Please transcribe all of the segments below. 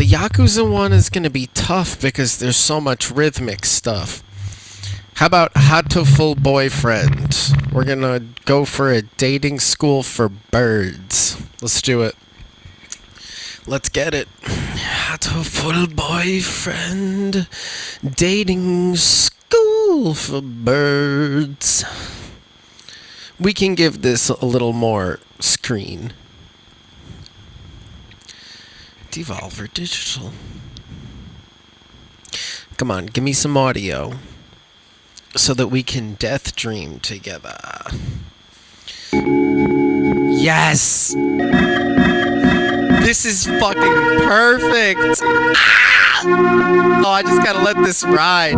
the Yakuza one is going to be tough because there's so much rhythmic stuff. How about Hatoful Boyfriend? We're going to go for a dating school for birds. Let's do it. Let's get it. Hatoful Boyfriend. Dating school for birds. We can give this a little more screen. Devolver Digital. Come on, give me some audio so that we can death dream together. Yes! This is fucking perfect! Ah! Oh, I just gotta let this ride.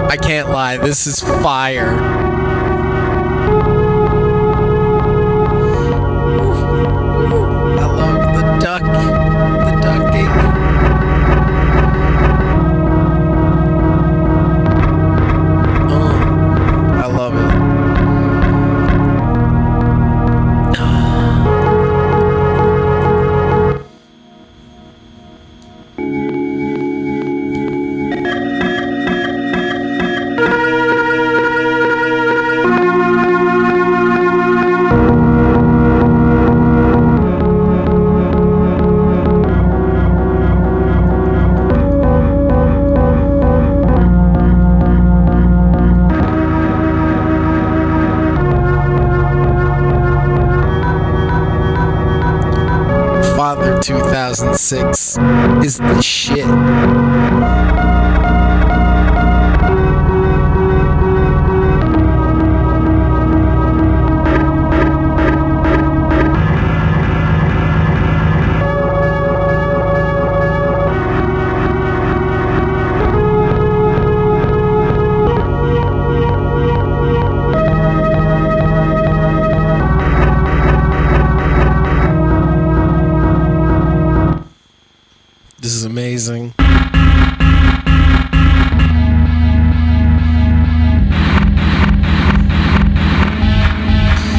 I can't lie, this is fire. I love the ducking. Oh, I love it. Father 2006 is the shit. This is amazing.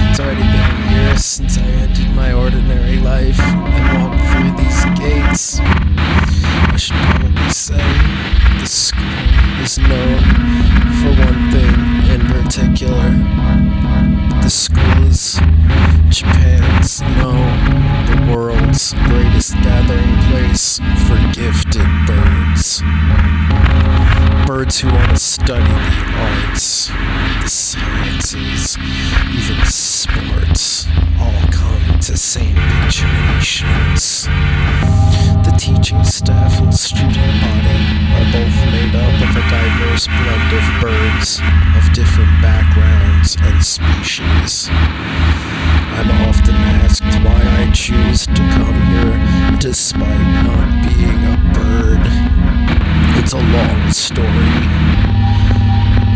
It's already been a year since I ended my ordinary life and walked through these gates. I should probably say the school is known for one thing in particular. The school is Japan's, no, the world's greatest gathering place for gifted birds. Birds who want to study the arts, the sciences, even sports, all come to St. Nations. The teaching staff and student body are both made up of a diverse blend of birds of different backgrounds and species. I'm often asked why I choose to come here despite not being a bird. It's a long story.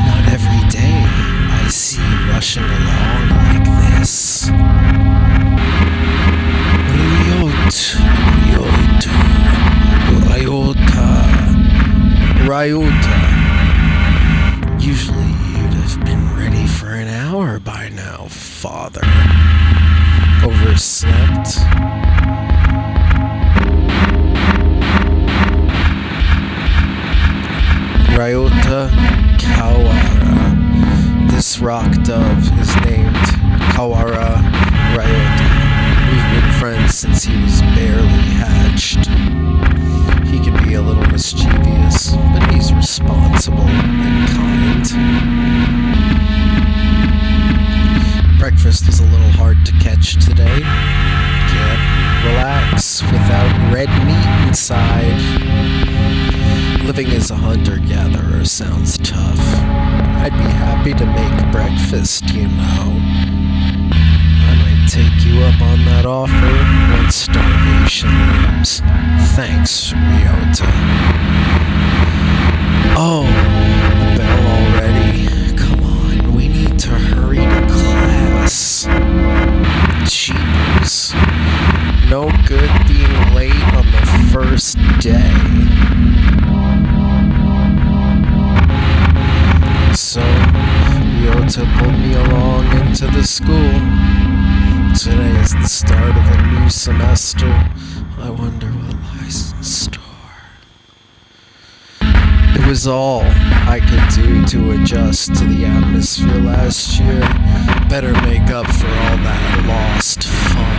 Not every day I see you rushing along like this. Ryota. Usually you'd have been ready for an hour by now, father. Overslept? Ryota Kawara. This rock dove is named Kawara Ryota. We've been friends since he was barely hatched. He can be a little mischievous, but he's responsible and kind. Breakfast was a little hard to catch today. Can't relax without red meat inside. Living as a hunter-gatherer sounds tough. I'd be happy to make breakfast, you know. I might take you up on that offer once starvation looms. Thanks, Ryota. Oh, the bell already. Come on, we need to hurry to class. Jeepers. No good being late on the first day. So, Ryota pulled me along into the school. Today is the start of a new semester. I wonder what lies in store. It was all I could do to adjust to the atmosphere last year. Better make up for all that lost fun.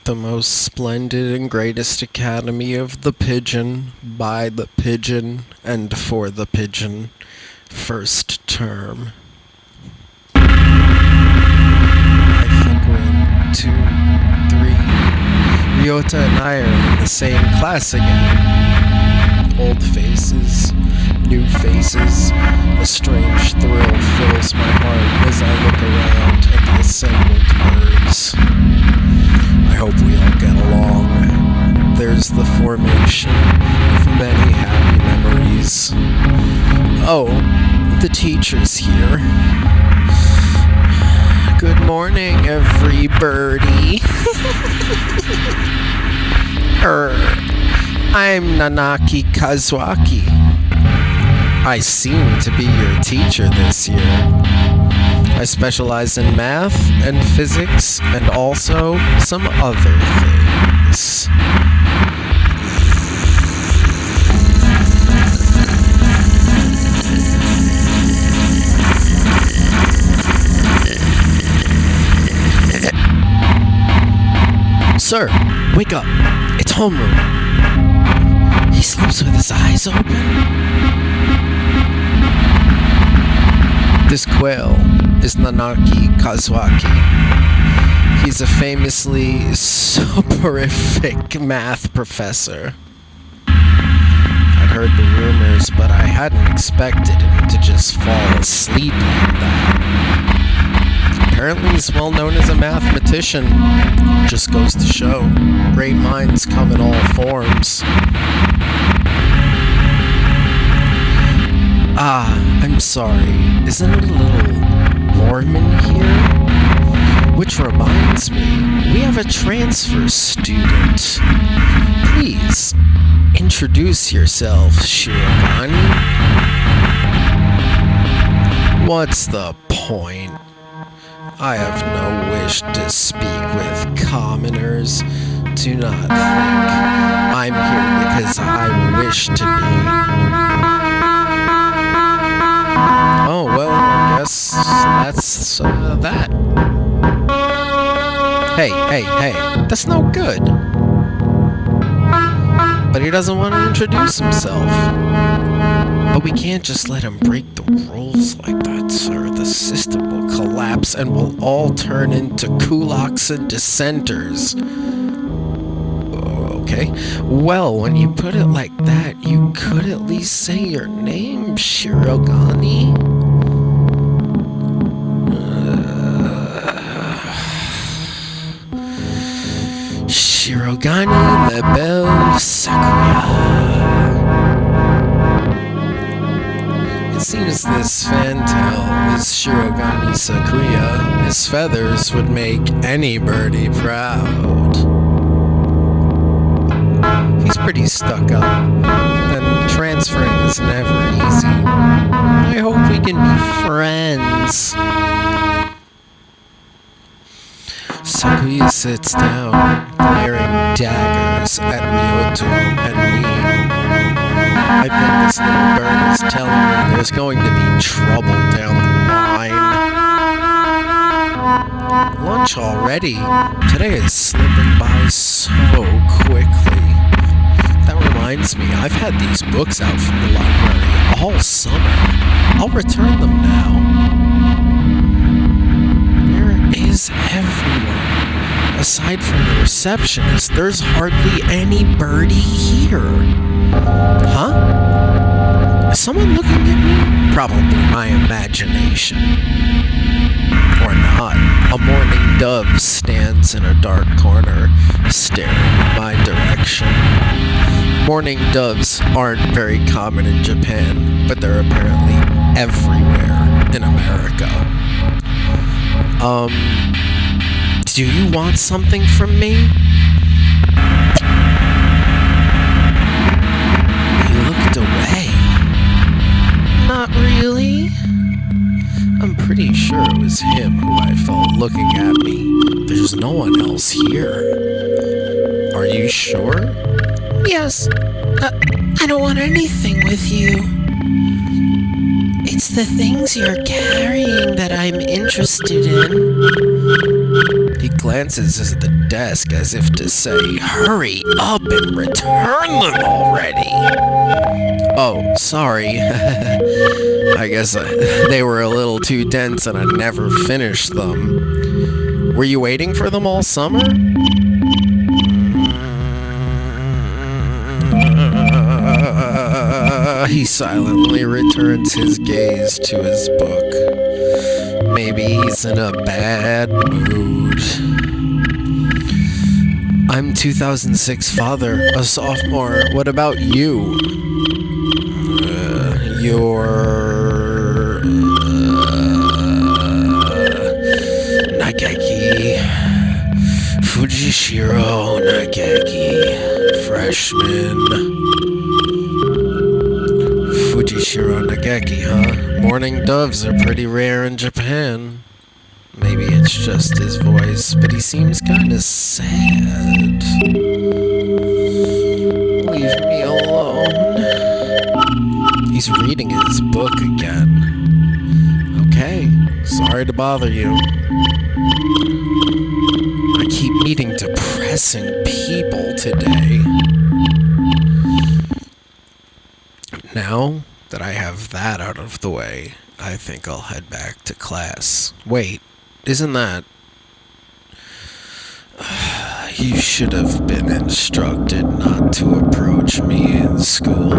The most splendid and greatest academy of the pigeon, by the pigeon, and for the pigeon. First term. I think we're in 2, 3. Ryota and I are in the same class again. Old faces, new faces. A strange thrill fills my heart as I look around at the assembled birds. I hope we all get along. There's the formation of many happy memories. Oh, the teacher's here. Good morning, every birdie. I'm Nanaki Kazuaki. I seem to be your teacher this year. I specialize in math and physics and also some other things. Sir, wake up. It's homeroom. He sleeps with his eyes open. This quail is Nanaki Kazuaki. He's a famously soporific math professor. I'd heard the rumors, but I hadn't expected him to just fall asleep like that. Apparently he's well known as a mathematician. Just goes to show, great minds come in all forms. I'm sorry, isn't it a little warm in here? Which reminds me, we have a transfer student. Please, introduce yourself, Shirogane. What's the point? I have no wish to speak with commoners. Do not think I'm here because I wish to be. Oh, well, I guess that's that. Hey, that's no good. But he doesn't want to introduce himself. But we can't just let him break the rules like that, sir. The system will collapse and we'll all turn into kulaks and dissenters. Okay. Well, when you put it like that, you could at least say your name, Shirogane. Shirogane Lebel Sakuya. It seems this fantail is Shirogane Sakuya. His feathers would make any birdie proud. He's pretty stuck up, and transferring is never easy. I hope we can be friends. Sakuya sits down, glaring daggers at Ryota and me. I bet this little bird is telling me there's going to be trouble down the line. Lunch already? Today is slipping by so quickly. That reminds me, I've had these books out from the library all summer. I'll return them now. Where is everyone? Aside from the receptionist, there's hardly any birdie here. Huh? Is someone looking at me? Probably my imagination. Or not. A mourning dove stands in a dark corner, staring in my direction. Mourning doves aren't very common in Japan, but they're apparently everywhere in America. Do you want something from me? He looked away. Not really. I'm pretty sure it was him who I felt looking at me. There's no one else here. Are you sure? Yes. I don't want anything with you. It's the things you're carrying that I'm interested in. He glances at the desk as if to say, hurry up and return them already. Oh, sorry. I guess they were a little too dense and I never finished them. Were you waiting for them all summer? He silently returns his gaze to his book. Maybe he's in a bad mood. I'm 2006 father, a sophomore. What about you? You're... Nageki. Fujishiro Nageki. Freshman. Fujishiro Nageki, huh? Mourning doves are pretty rare in Japan. Maybe it's just his voice, but he seems kinda sad. Leave me alone. He's reading his book again. Okay, sorry to bother you. I keep meeting depressing people today. Now that I have that out of the way, I think I'll head back to class. Wait, isn't that... You should have been instructed not to approach me in school.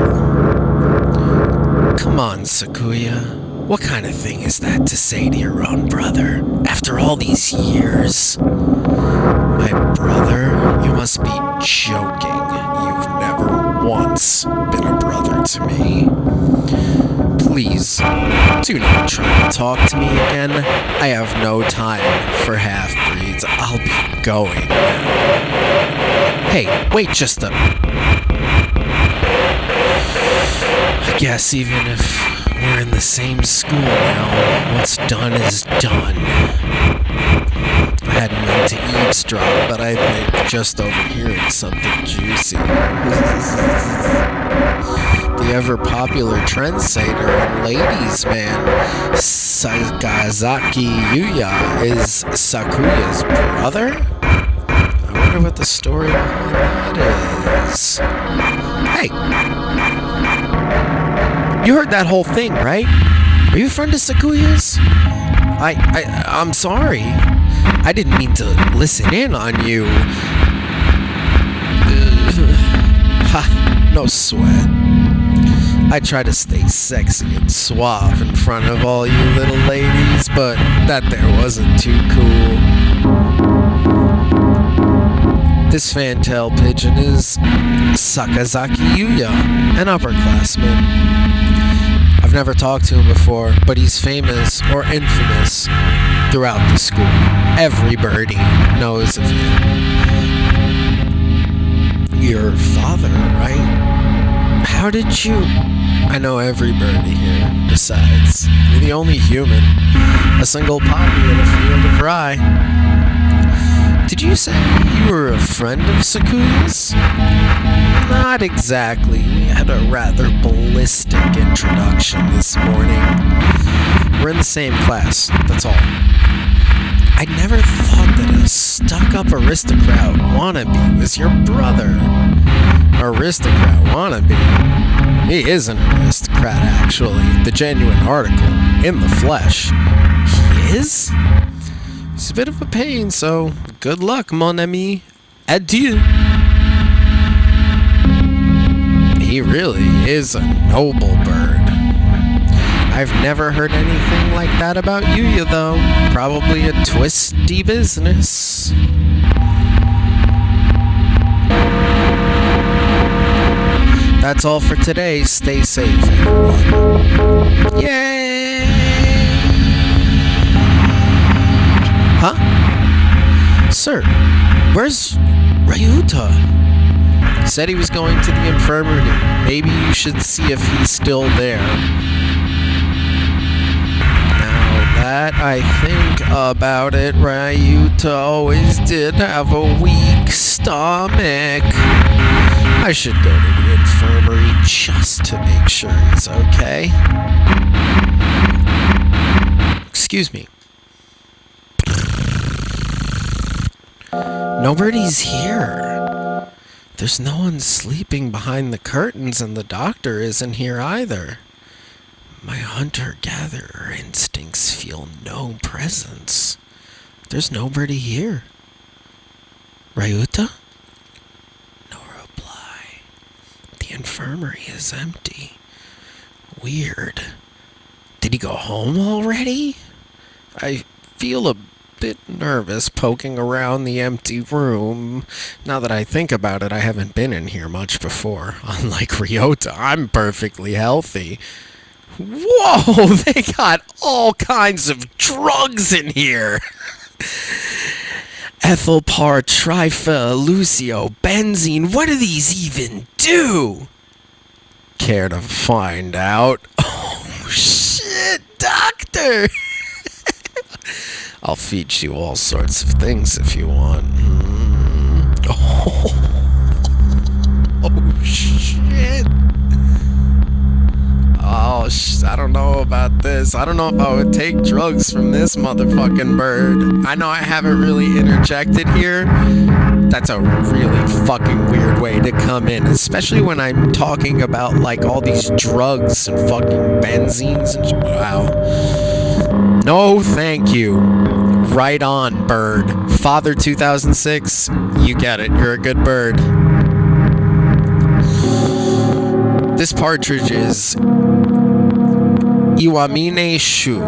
Come on, Sakuya. What kind of thing is that to say to your own brother? After all these years? My brother? You must be joking. You've never once been a brother to me. Please, do not try to talk to me again. I have no time for half-breeds. I'll be going now. Hey, wait just a... I guess even if we're in the same school now, what's done is done. I hadn't meant to eavesdrop, but I think just overhearing something juicy. The ever-popular trendsetter and ladies' man, Sakazaki Yuya, is Sakuya's brother? I wonder what the story behind that is. Hey! You heard that whole thing, right? Are you a friend of Sakuya's? I'm sorry. I didn't mean to listen in on you. Ha, no sweat. I try to stay sexy and suave in front of all you little ladies, but that there wasn't too cool. This fantail pigeon is Sakazaki Yuya, an upperclassman. I've never talked to him before, but he's famous or infamous throughout the school. Every birdie knows of him. Your father, right? How did you... I know every birdie here. Besides, you're the only human. A single poppy in a field of rye. Did you say you were a friend of Sakuya's? Not exactly. We had a rather ballistic introduction this morning. We're in the same class, that's all. I never thought that a stuck-up aristocrat wannabe was your brother. Aristocrat wannabe? He is an aristocrat, actually. The genuine article, in the flesh. He is? He's a bit of a pain, so good luck, mon ami. Adieu. He really is a noble bird. I've never heard anything like that about you, though. Probably a twisty business. That's all for today. Stay safe, everyone. Yay! Huh? Sir, where's Ryuta? Said he was going to the infirmary. Maybe you should see if he's still there. Now that I think about it, Ryuta always did have a weak stomach. I should go to the infirmary just to make sure he's okay. Excuse me. Nobody's here. There's no one sleeping behind the curtains, and the doctor isn't here either. My hunter-gatherer instincts feel no presence. There's nobody here. Ryuta? No reply. The infirmary is empty. Weird. Did he go home already? I feel a bit nervous poking around the empty room. Now that I think about it, I haven't been in here much before. Unlike Ryota, I'm perfectly healthy. Whoa, they got all kinds of drugs in here. Ethylpar, lucio, benzene. What do these even do? Care to find out? Oh, shit, doctor. I'll feed you all sorts of things if you want. Oh, shit. Oh, I don't know about this. I don't know if I would take drugs from this motherfucking bird. I know I haven't really interjected here. That's a really fucking weird way to come in, especially when I'm talking about, like, all these drugs and fucking benzenes and wow. No, thank you. Right on, bird. Father 2006, you get it. You're a good bird. This partridge is Iwamine Shu,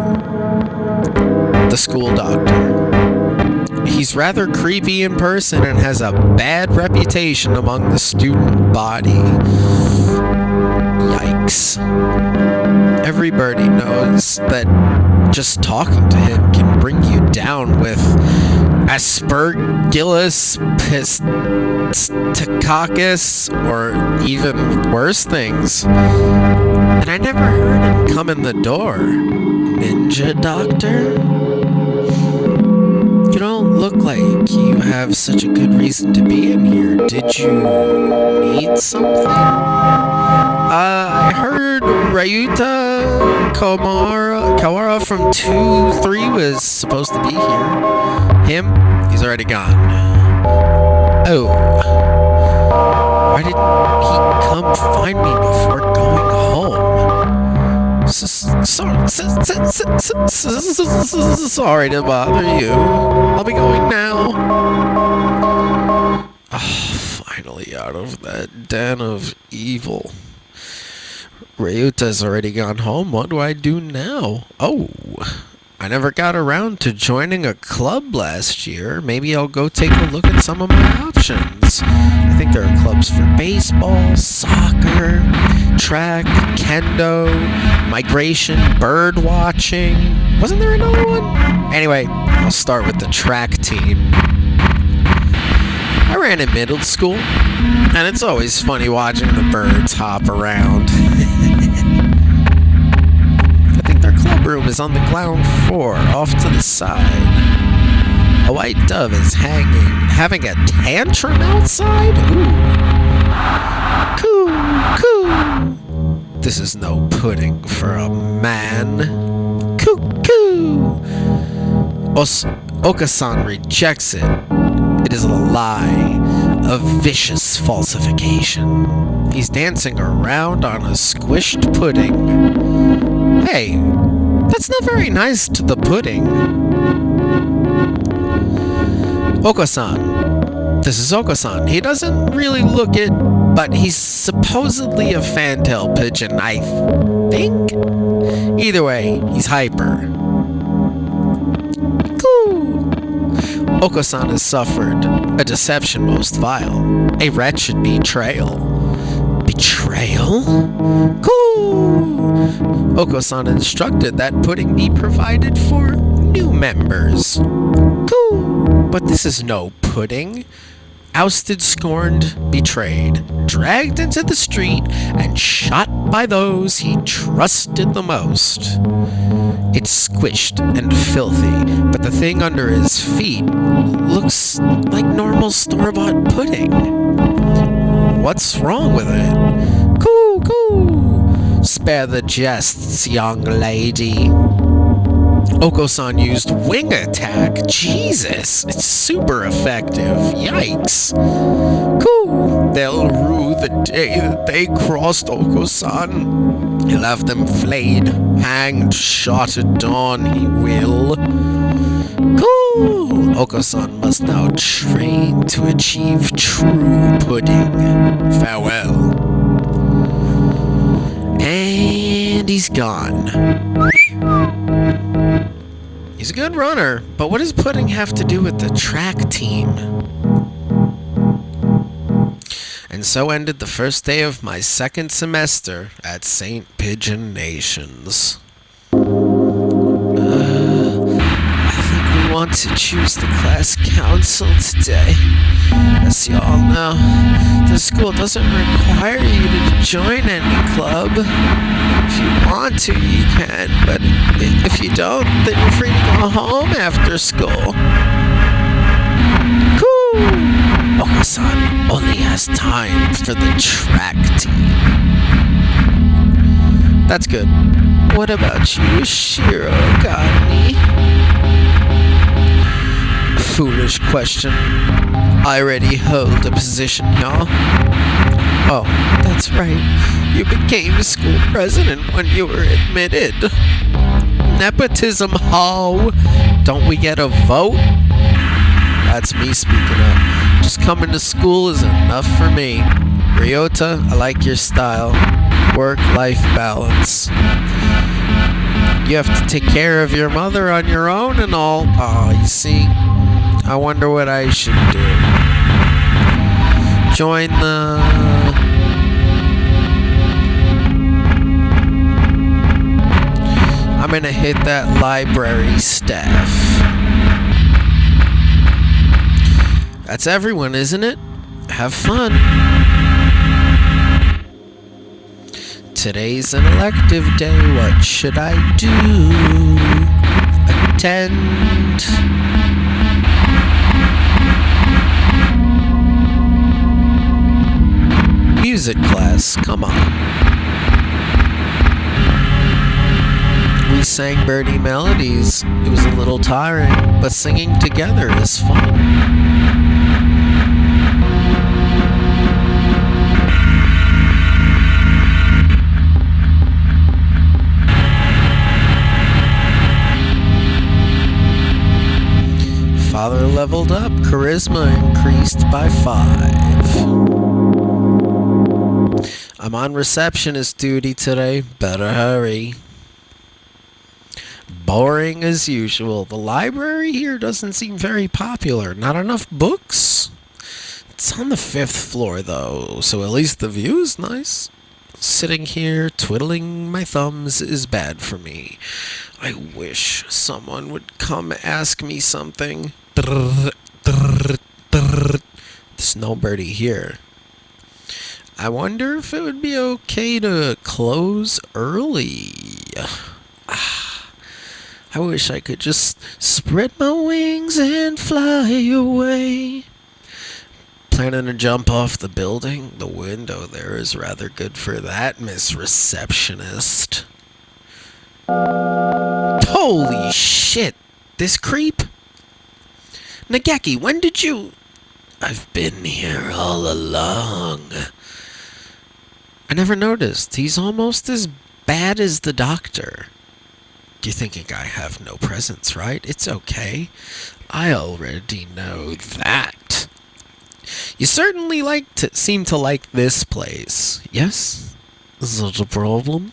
the school doctor. He's rather creepy in person and has a bad reputation among the student body. Yikes. Every birdie knows that just talking to him can bring you down with Aspergillus pistacoccus or even worse things. And I never heard him come in the door. Ninja doctor? You don't look like you have such a good reason to be in here. Did you need something? I heard Ryuta Kawara from THRU was supposed to be here. Him? He's already gone. Oh. Why didn't he come find me before going home? Sorry to bother you. I'll be going now. Finally out of that den of evil. Ryuta's already gone home. What do I do now? Oh, I never got around to joining a club last year. Maybe I'll go take a look at some of my options. I think there are clubs for baseball, soccer, track, kendo, migration, bird watching. Wasn't there another one? Anyway, I'll start with the track team. I ran in middle school, and it's always funny watching the birds hop around. I think their club room is on the ground floor, off to the side. A white dove is having a tantrum outside? Ooh. Coo, coo. This is no pudding for a man. Coo, coo. Okasan rejects it. It is a lie, a vicious falsification. He's dancing around on a squished pudding. Hey, that's not very nice to the pudding. Okasan. This is Okasan. He doesn't really look it But he's supposedly a fantail pigeon, I think? Either way, he's hyper. Oko-san has suffered a deception most vile, a wretched betrayal. Betrayal? Cool! Oko-san instructed that pudding be provided for new members. Cool! But this is no pudding. Ousted, scorned, betrayed, dragged into the street, and shot by those he trusted the most. It's squished and filthy, but the thing under his feet looks like normal store-bought pudding. What's wrong with it? Coo! Spare the jests, young lady. Oko-san used wing attack. Jesus, it's super effective. Yikes. Cool. They'll rue the day that they crossed Oko-san. He'll have them flayed, hanged, shot at dawn, he will. Cool. Oko-san must now train to achieve true pudding. Farewell. And he's gone. He's a good runner, but what does pudding have to do with the track team? And so ended the first day of my second semester at St. Pigeon Nations. I think we want to choose the class council today. As you all know, the school doesn't require you to join any club. If you want to, you can, but if you don't, then you're free to go home after school. Cool! Oko-san only has time for the track team. That's good. What about you, Shiro Gani? Foolish question. I already hold a position, y'all. Oh, that's right. You became school president when you were admitted. Nepotism, ho! Don't we get a vote? That's me speaking up. Just coming to school is enough for me. Ryota, I like your style. Work-life balance. You have to take care of your mother on your own and all. Oh, you see? I wonder what I should do. Join the... I'm gonna hit that library staff. That's everyone, isn't it? Have fun. Today's an elective day. What should I do? Attend. Music class, come on. We sang Birdie melodies. It was a little tiring, but singing together is fun. Father leveled up, charisma increased by 5. I'm on receptionist duty today, better hurry. Boring as usual. The library here doesn't seem very popular. Not enough books. It's on the 5th floor though, so at least the view is nice. Sitting here twiddling my thumbs is bad for me. I wish someone would come ask me something. There's no birdie here. I wonder if it would be okay to close early. I wish I could just spread my wings and fly away. Planning to jump off the building? The window there is rather good for that, Miss Receptionist. Holy shit! This creep? Nageki, when did you... I've been here all along. I never noticed. He's almost as bad as the doctor. You're thinking I have no presence, right? It's okay. I already know that. You certainly seem to like this place. Yes? Is that a problem?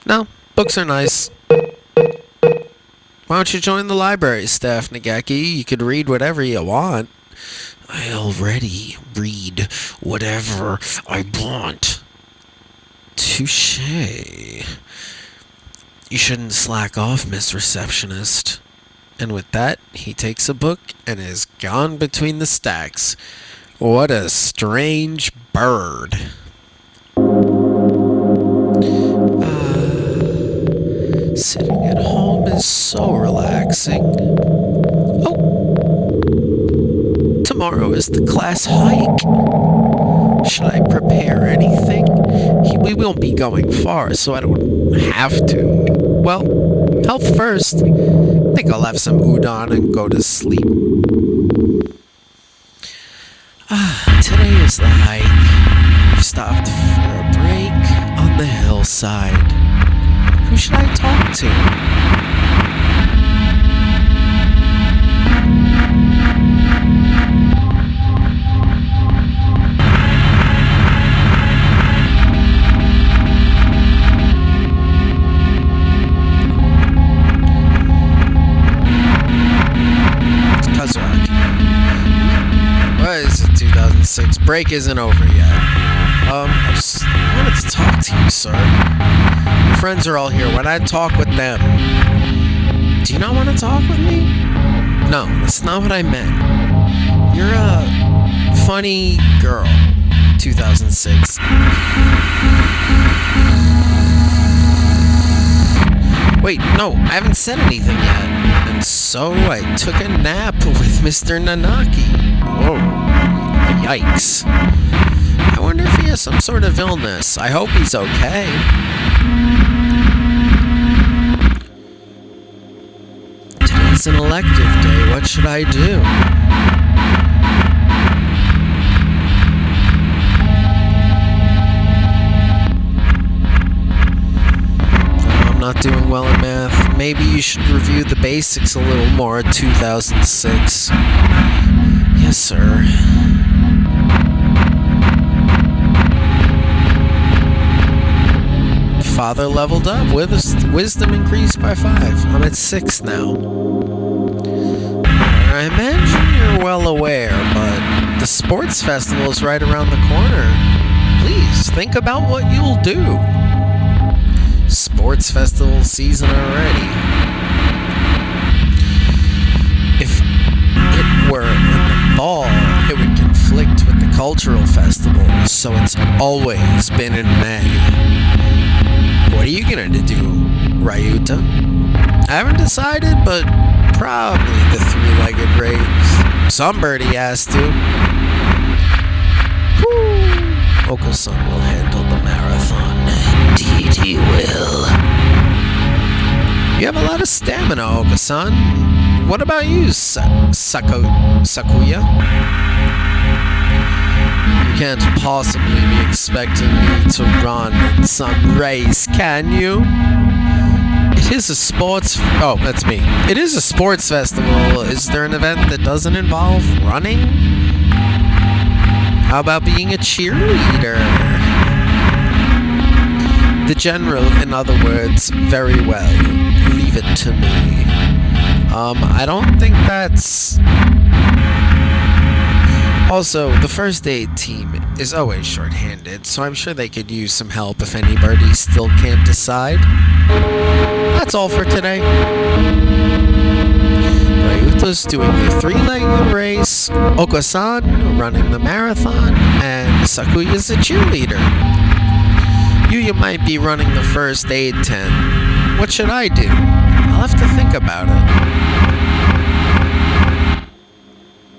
No, books are nice. Why don't you join the library staff, Nagaki? You could read whatever you want. I already read whatever I want. Touché. You shouldn't slack off, Miss Receptionist. And with that, he takes a book and is gone between the stacks. What a strange bird. Sitting at home is so relaxing. Oh! Tomorrow is the class hike. Should I prepare anything? We won't be going far, so I don't have to. Well, health first. I think I'll have some udon and go to sleep. Today is the hike. We've stopped for a break on the hillside. Who should I talk to? What is it, 2006? Break isn't over yet. I just wanted to talk to you, sir. Your friends are all here. Why not talk with them? Do you not want to talk with me? No, that's not what I meant. You're a funny girl, 2006. Wait, no, I haven't said anything yet. And so I took a nap with Mr. Nanaki. Whoa, yikes. I wonder if he has some sort of illness. I hope he's okay. Today's an elective day. What should I do? I'm not doing well in math. Maybe you should review the basics a little more, 2006. Yes, sir. Father leveled up. Wisdom increased by 5. I'm at 6 now. I imagine you're well aware, but the sports festival is right around the corner. Please, think about what you'll do. Sports festival season already. If it were in the fall, it would conflict with the cultural festival, so it's always been in May. What are you gonna do, Ryuta? I haven't decided, but probably the 3-legged race. Somebody has to. Whew. Oka-san will handle the marathon. Indeed he will. You have a lot of stamina, Oka-san. What about you, Sakuya? You can't possibly be expecting me to run in some race, can you? It is a sports... Oh, that's me. It is a sports festival. Is there an event that doesn't involve running? How about being a cheerleader? The general, in other words, very well. Leave it to me. I don't think that's... Also, the first aid team is always short-handed, so I'm sure they could use some help if anybody still can't decide. That's all for today. Ryuta's doing the 3-legged race, Oka-san running the marathon, and Sakuya's a cheerleader. You might be running the first aid tent. What should I do? I'll have to think about it.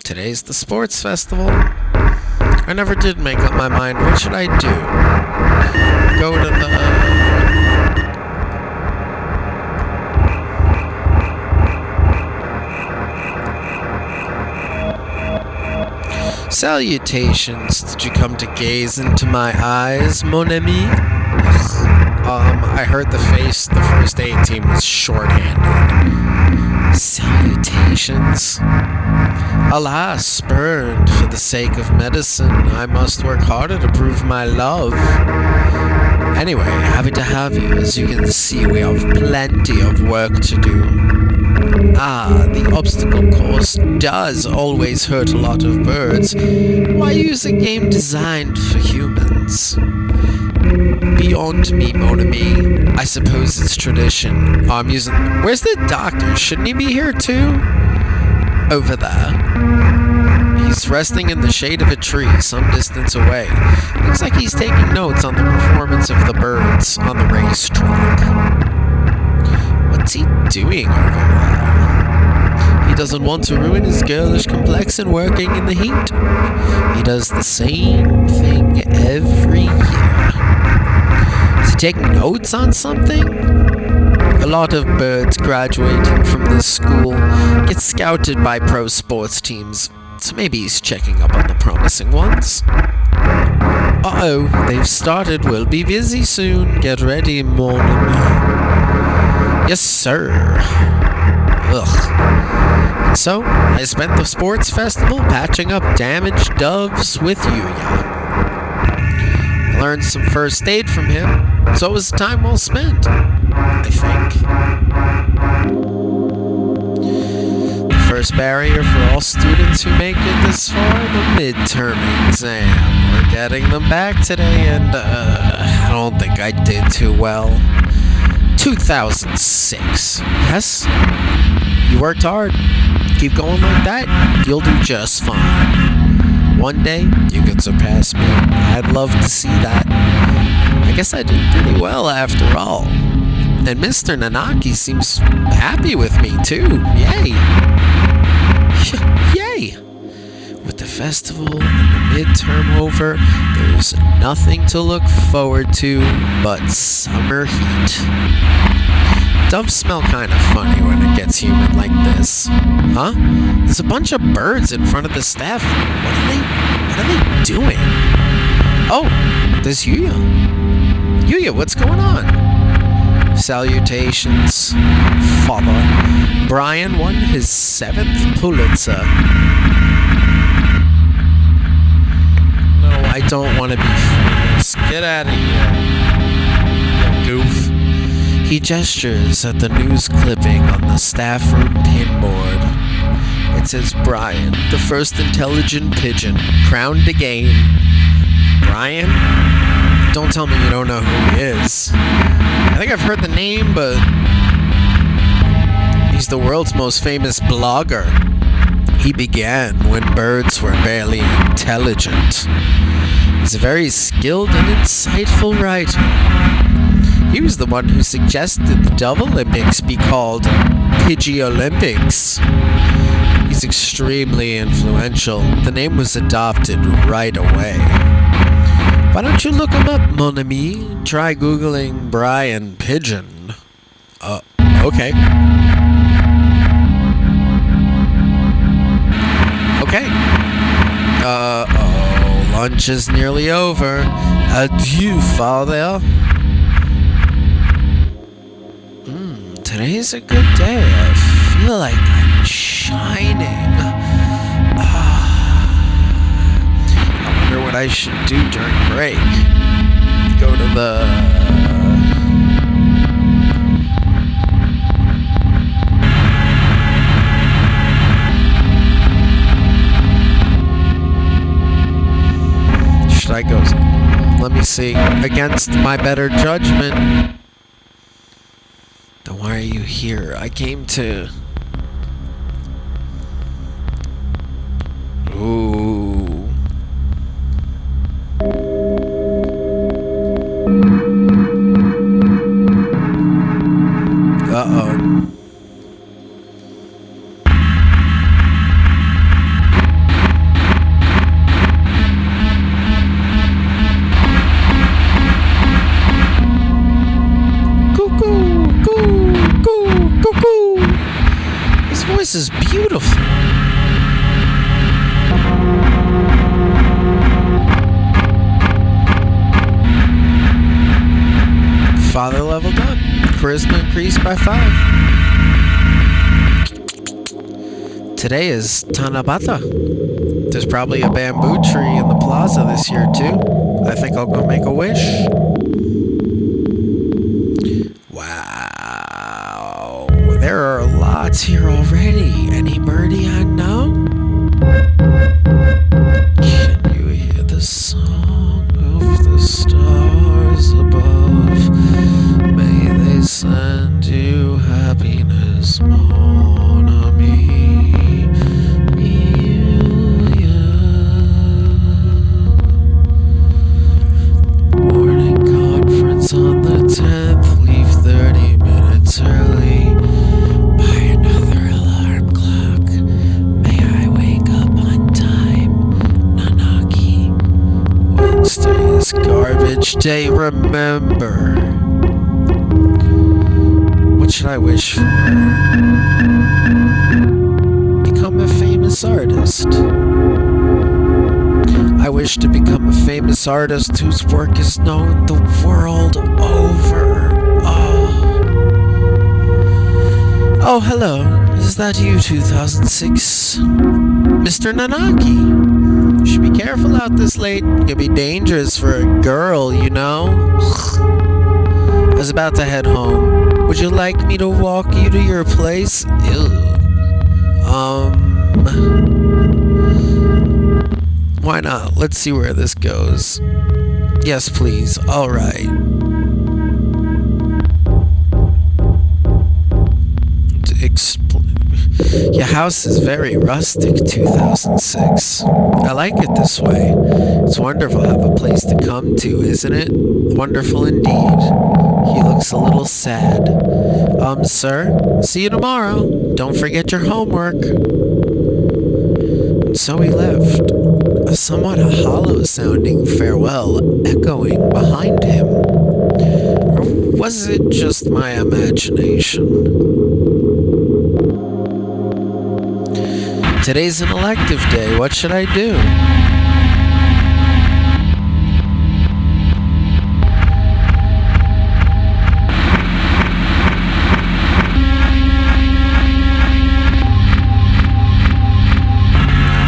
Today's the sports festival. I never did make up my mind. What should I do? Go to the... Salutations. Did you come to gaze into my eyes, mon ami? Ugh. I heard the first aid team was short-handed. Salutations. Alas, spurned for the sake of medicine, I must work harder to prove my love. Anyway, happy to have you. As you can see, we have plenty of work to do. The obstacle course does always hurt a lot of birds. Why use a game designed for humans? Beyond me, mon ami. I suppose it's tradition. I'm using... Where's the doctor? Shouldn't he be here too? Over there. He's resting in the shade of a tree some distance away. Looks like he's taking notes on the performance of the birds on the racetrack. What's he doing over there? He doesn't want to ruin his girlish complexion working in the heat. He does the same thing every year. Is he taking notes on something? A lot of birds graduating from this school get scouted by pro sports teams, so maybe he's checking up on the promising ones. Uh-oh, they've started. We'll be busy soon. Get ready, mon ami. Yes, sir. Ugh. And so, I spent the sports festival patching up damaged doves with Yuya. I learned some first aid from him, so it was time well spent, I think. The first barrier for all students who make it this far, the midterm exam. We're getting them back today, and I don't think I did too well. 2006. Yes? You worked hard. Keep going like that, you'll do just fine. One day, you can surpass me. I'd love to see that. I guess I did pretty well after all. And Mr. Nanaki seems happy with me too. Yay! Yay! With the festival and the midterm over, there's nothing to look forward to but summer heat. Doves smell kind of funny when it gets humid like this. Huh? There's a bunch of birds in front of the staff room. What are they doing? Oh, there's Yuya. Yuya, what's going on? Salutations, father. Brian won his 7th Pulitzer. No, I don't want to be famous. Get out of here, you goof. He gestures at the news clipping on the staff room pinboard. It says Brian, the first intelligent pigeon, crowned again. Brian? Don't tell me you don't know who he is. I think I've heard the name, but he's the world's most famous blogger. He began when birds were barely intelligent. He's a very skilled and insightful writer. He was the one who suggested the Dove Olympics be called Pidgey Olympics. He's extremely influential. The name was adopted right away. Why don't you look him up, mon ami? Try Googling Brian Pigeon. Okay. Okay. Lunch is nearly over. Adieu, father. Today's a good day. I feel like I'm shining. I wonder what I should do during break. Go to the... Should I go... Let me see. Against my better judgment... Then why are you here? I came to... Ooh. Uh-oh. increased by 5. Today is Tanabata. There's probably a bamboo tree in the plaza this year too. I think I'll go make a wish. Wow. There are lots here already. Any birdie I know? Can you hear the song of the stars above? May they send you happiness, mon ami. Morning conference on the 10th. Leave 30 minutes early. Buy another alarm clock. May I wake up on time, Nanaki. Wednesday is garbage day, remember. What should I wish for? Become a famous artist. I wish to become a famous artist whose work is known the world over. Oh, hello. Is that you, 2006? Mr. Nanaki? You should be careful out this late. It could be dangerous for a girl, you know? I was about to head home. Would you like me to walk you to your place? Ew. Why not? Let's see where this goes. Yes, please. All right. Your house is very rustic, 2006. I like it this way. It's wonderful to have a place to come to, isn't it? Wonderful indeed. He looks a little sad. Sir, see you tomorrow. Don't forget your homework. And so he left, a somewhat hollow-sounding farewell echoing behind him. Or was it just my imagination? Today's an elective day. What should I do?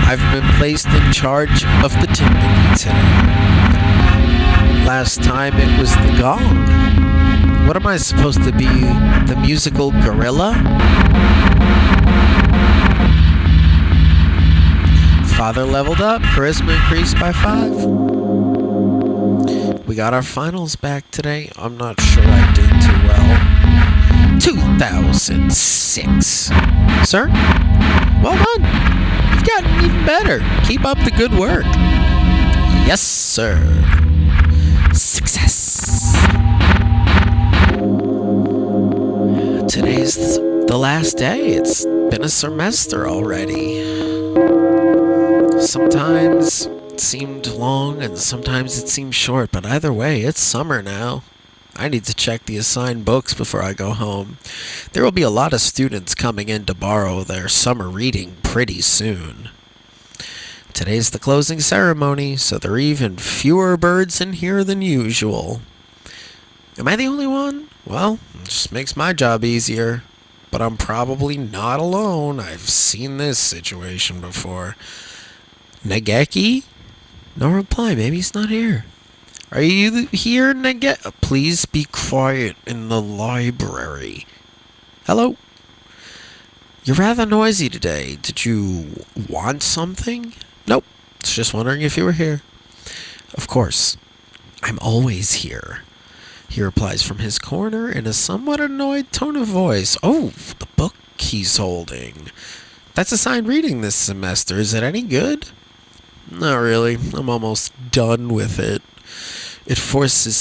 I've been placed in charge of the timpani today. Last time it was the gong. What am I supposed to be? The musical gorilla? Father leveled up, charisma increased by 5. We got our finals back today. I'm not sure I did too well. 2006. Sir? Well done. You've gotten even better. Keep up the good work. Yes, sir. Success. Today's the last day. It's been a semester already. Sometimes it seemed long and sometimes it seemed short, but either way, it's summer now. I need to check the assigned books before I go home. There will be a lot of students coming in to borrow their summer reading pretty soon. Today's the closing ceremony, so there are even fewer birds in here than usual. Am I the only one? Well, it just makes my job easier. But I'm probably not alone. I've seen this situation before. Nageki? No reply. Maybe he's not here. Are you here, Nageki? Please be quiet in the library. Hello? You're rather noisy today. Did you want something? Nope. Just wondering if you were here. Of course. I'm always here. He replies from his corner in a somewhat annoyed tone of voice. Oh, the book he's holding. That's assigned reading this semester. Is it any good? Not really. I'm almost done with it. It forces its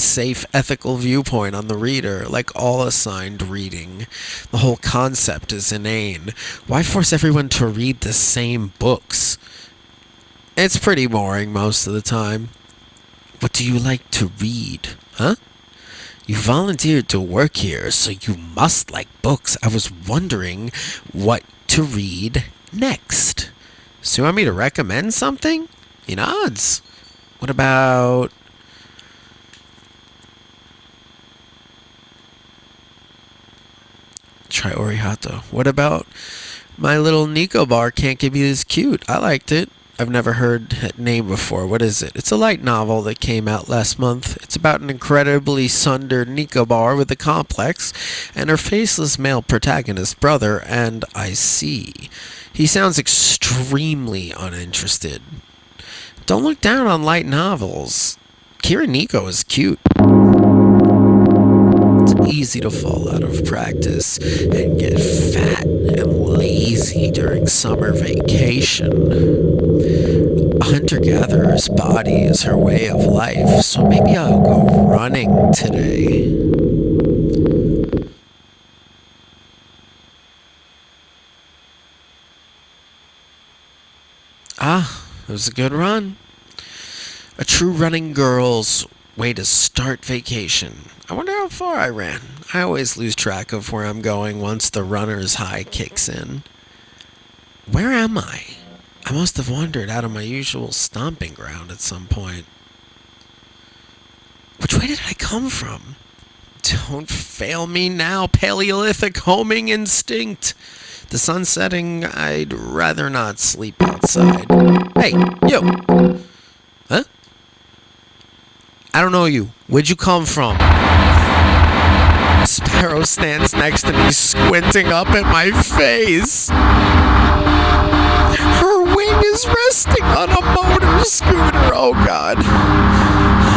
safe ethical viewpoint on the reader, like all assigned reading. The whole concept is inane. Why force everyone to read the same books? It's pretty boring most of the time. What do you like to read? Huh? You volunteered to work here, so you must like books. I was wondering what to read next. So you want me to recommend something? He nods. What about... try Orihato. What about My Little Nico Bar Can't Get Be This Cute? I liked it. I've never heard that name before. What is it? It's a light novel that came out last month. It's about an incredibly sundered Nicobar with a complex and her faceless male protagonist brother, and I see. He sounds extremely uninterested. Don't look down on light novels. Kira Nico is cute. It's easy to fall out of practice and get fat and lazy during summer vacation. A hunter-gatherer's body is her way of life, so maybe I'll go running today. It was a good run. A true running girl's way to start vacation. I wonder how far I ran. I always lose track of where I'm going once the runner's high kicks in. Where am I? I must have wandered out of my usual stomping ground at some point. Which way did I come from? Don't fail me now, Paleolithic homing instinct. The sun's setting. I'd rather not sleep outside. Hey, you! Huh? I don't know you. Where'd you come from? A sparrow stands next to me, squinting up at my face. Her wing is resting on a motor scooter. Oh, God.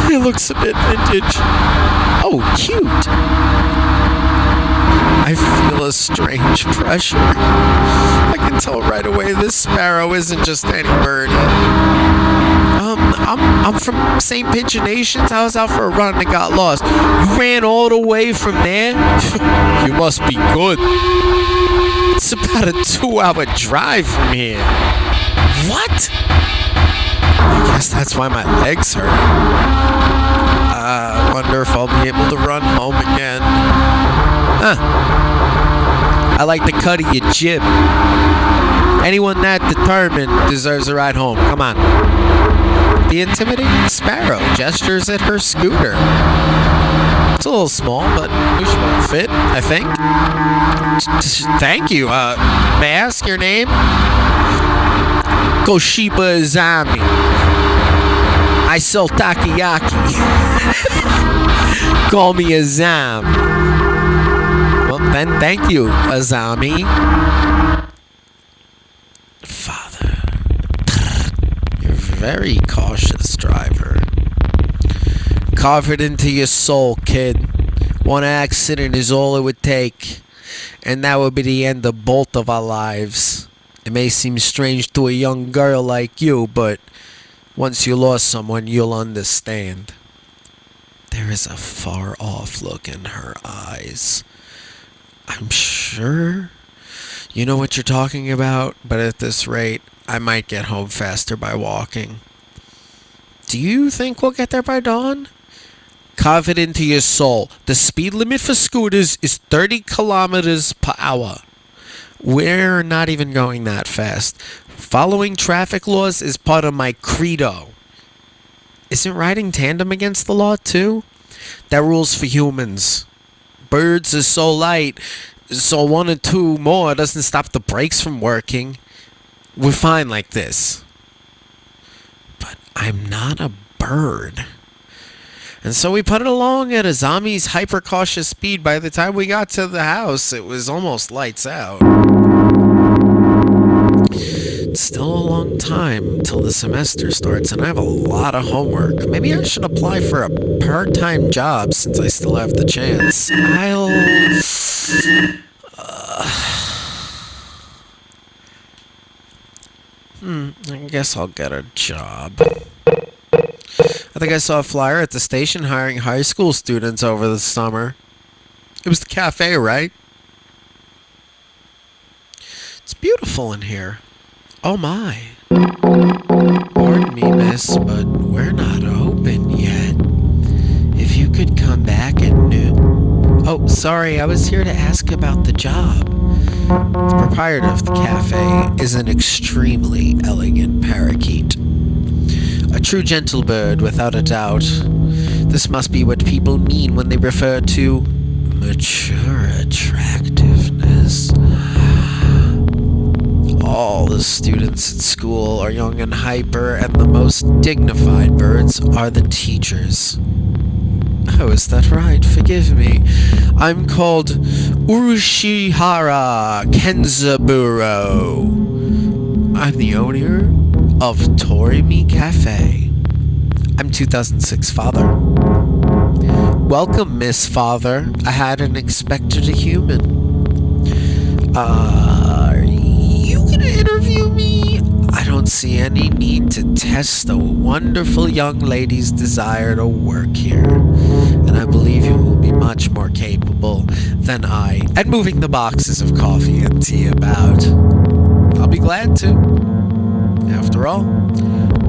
It looks a bit vintage. Oh, cute. I feel a strange pressure. I can tell right away this sparrow isn't just any bird. I'm from St. Pigeonations. I was out for a run and got lost. You ran all the way from there? You must be good. It's about a 2-hour drive from here. What? I guess that's why my legs hurt. I wonder if I'll be able to run home again. I like the cut of your jib. Anyone that determined deserves a ride home. Come on. The intimidating sparrow gestures at her scooter. It's a little small, but we should fit, I think. Thank you. May I ask your name? Koshiba Izami. I sell takoyaki. Call me Azam. Well, then thank you, Azami. Father, you're a very cautious driver. Carve it into your soul, kid. One accident is all it would take, and that would be the end of both of our lives. It may seem strange to a young girl like you, but once you lost someone, you'll understand. There is a far-off look in her eyes. I'm sure you know what you're talking about, but at this rate, I might get home faster by walking. Do you think we'll get there by dawn? Carve it into your soul. The speed limit for scooters is 30 kilometers per hour. We're not even going that fast. Following traffic laws is part of my credo. Isn't riding tandem against the law, too? That rule's for humans. Birds are so light, so 1 or 2 more doesn't stop the brakes from working. We're fine like this. But I'm not a bird. And so we put it along at Azami's hyper-cautious speed. By the time we got to the house, it was almost lights out. It's still a long time till the semester starts, and I have a lot of homework. Maybe I should apply for a part-time job since I still have the chance. I guess I'll get a job. I think I saw a flyer at the station hiring high school students over the summer. It was the cafe, right? It's beautiful in here. Oh my. Pardon me, miss, but we're not open yet. If you could come back at noon. Oh, sorry, I was here to ask about the job. The proprietor of the cafe is an extremely elegant parakeet. A true gentle bird, without a doubt. This must be what people mean when they refer to mature attractiveness. teachers. All the students at school are young and hyper, and the most dignified birds are the teachers. Oh, is that right? Forgive me. I'm called Urushihara Kenzaburo. I'm the owner of Torimi Cafe. I'm 2006 father. Welcome, Miss Father. I hadn't expected a human. Are you gonna interview me? I don't see any need to test a wonderful young lady's desire to work here. And I believe you will be much more capable than I at moving the boxes of coffee and tea about. I'll be glad to. After all,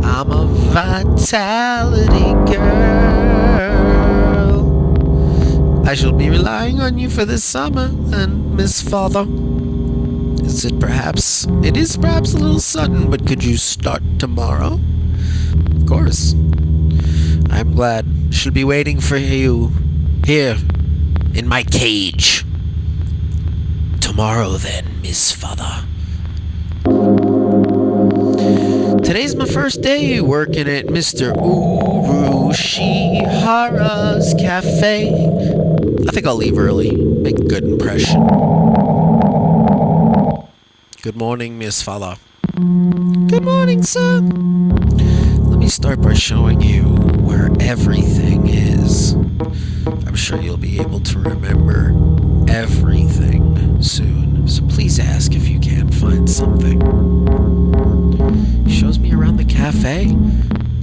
I'm a vitality girl. I shall be relying on you for this summer, and Miss Father. It is perhaps a little sudden, but could you start tomorrow? Of course. I'm glad. She'll be waiting for you here in my cage. Tomorrow then, Miss Father. Today's my first day working at Mr. Urushihara's cafe. I think I'll leave early. Make a good impression. Good morning, Miss Father. Good morning, sir. Let me start by showing you where everything is. I'm sure you'll be able to remember everything soon, so please ask if you can't find something. He shows me around the cafe,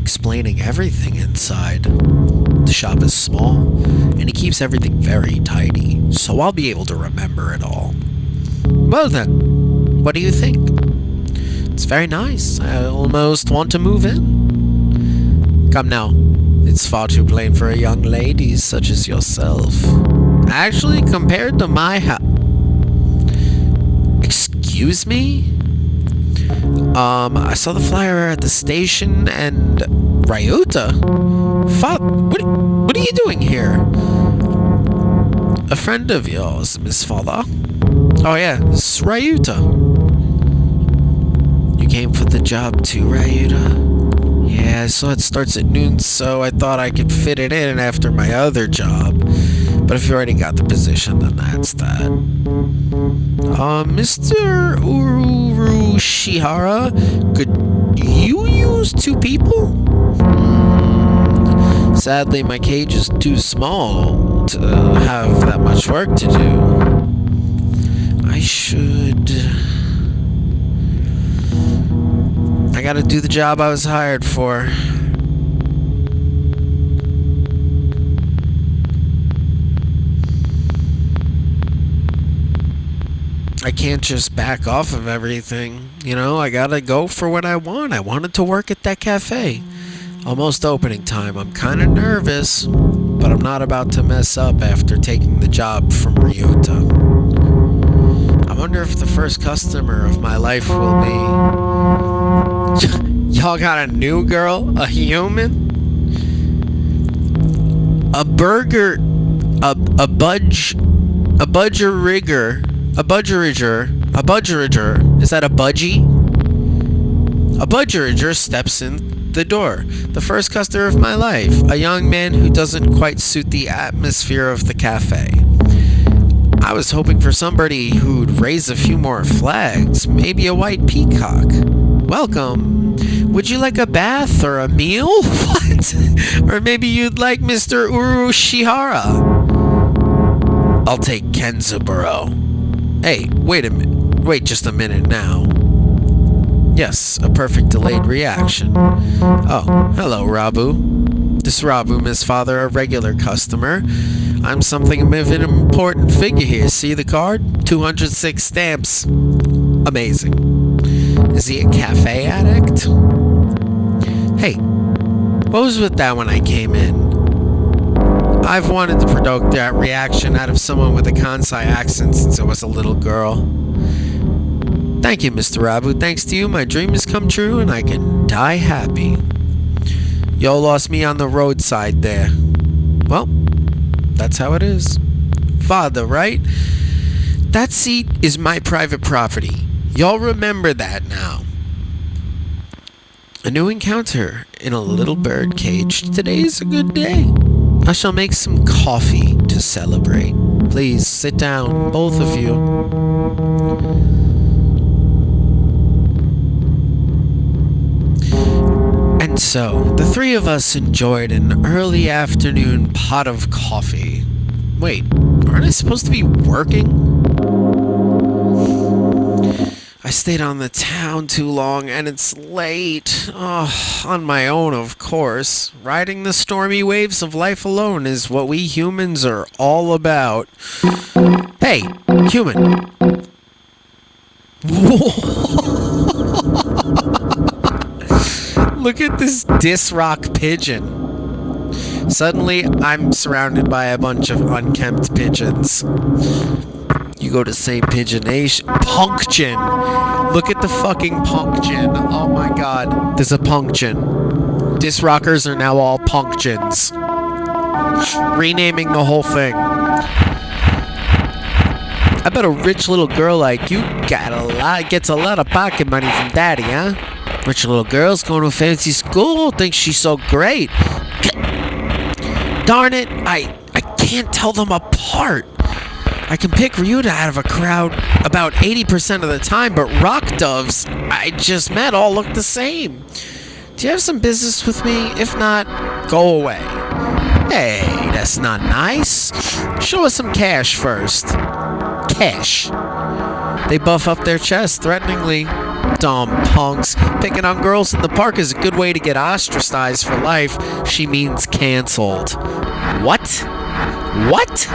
explaining everything inside. The shop is small, and he keeps everything very tidy, so I'll be able to remember it all. Well then, what do you think? It's very nice. I almost want to move in. Come now. It's far too plain for a young lady such as yourself. Actually, compared to my house... Excuse me? I saw the flyer at the station and... Ryota? What are you doing here? A friend of yours, Miss Father. Oh yeah, it's Ryota. You came for the job too, Ryota? Yeah, I saw it starts at noon, so I thought I could fit it in after my other job. But if you already got the position, then that's that. Mr. Urushihara, could you use 2 people? Sadly, my cage is too small to have that much work to do. I gotta do the job I was hired for. I can't just back off of everything. You know, I gotta go for what I want. I wanted to work at that cafe. Almost opening time. I'm kinda nervous, but I'm not about to mess up after taking the job from Ryota. I wonder if the first customer of my life will be... Y'all got a new girl? A human? A burger... A budgeriger. A budgeriger. Is that a budgie? A budgeriger steps in the door. The first customer of my life. A young man who doesn't quite suit the atmosphere of the cafe. I was hoping for somebody who'd raise a few more flags, maybe a white peacock. Welcome. Would you like a bath or a meal? What? Or maybe you'd like Mr. Urushihara. I'll take Kenzaburo. Hey, wait just a minute now. Yes, a perfect delayed reaction. Oh, hello, Rabu. This Rabu, Miss Father, a regular customer. I'm something of an important figure here. See the card? 206 stamps. Amazing. Is he a cafe addict? Hey, what was with that when I came in? I've wanted to provoke that reaction out of someone with a Kansai accent since I was a little girl. Thank you, Mr. Rabu. Thanks to you, my dream has come true and I can die happy. Y'all lost me on the roadside there. Well, that's how it is. Father, right? That seat is my private property. Y'all remember that now. A new encounter in a little bird cage. Today is a good day. I shall make some coffee to celebrate. Please sit down, both of you. And so, the three of us enjoyed an early afternoon pot of coffee. Wait, aren't I supposed to be working? I stayed on the town too long and it's late. Oh, on my own, of course. Riding the stormy waves of life alone is what we humans are all about. Hey, human. Look at this diss rock pigeon. Suddenly, I'm surrounded by a bunch of unkempt pigeons. You go to St. Pigeon Nation. Punchin! Look at the fucking punchin. Oh my god. There's a punchin. Disc rockers are now all puncchins. Renaming the whole thing. I bet a rich little girl like you gets a lot of pocket money from daddy, huh? Rich little girl's going to a fancy school, thinks she's so great. Darn it, I can't tell them apart. I can pick Ryuta out of a crowd about 80% of the time, but rock doves I just met all look the same. Do you have some business with me? If not, go away. Hey, that's not nice. Show us some cash first. Cash. They buff up their chest threateningly. Dumb punks. Picking on girls in the park is a good way to get ostracized for life. She means canceled. What? What?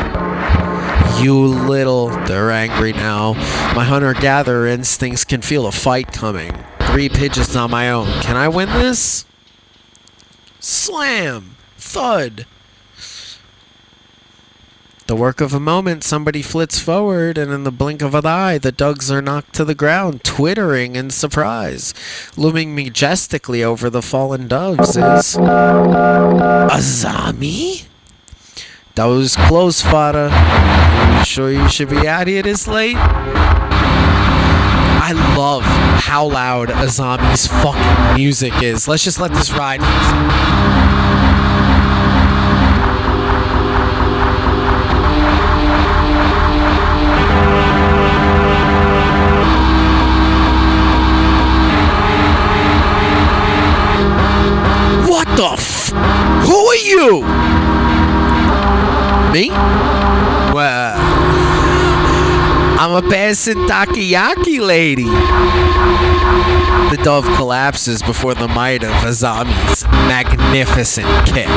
You little... They're angry now. My hunter-gatherer instincts can feel a fight coming. 3 pigeons on my own. Can I win this? Slam! Thud! The work of a moment, somebody flits forward, and in the blink of an eye, the dogs are knocked to the ground, twittering in surprise. Looming majestically over the fallen doves is... Azami? That was close, Fada. Are you sure you should be out here this late? I love how loud Azami's fucking music is. Let's just let this ride. What the f... Who are you? Me? Well, I'm a passing takoyaki lady. The dove collapses before the might of Azami's magnificent kick.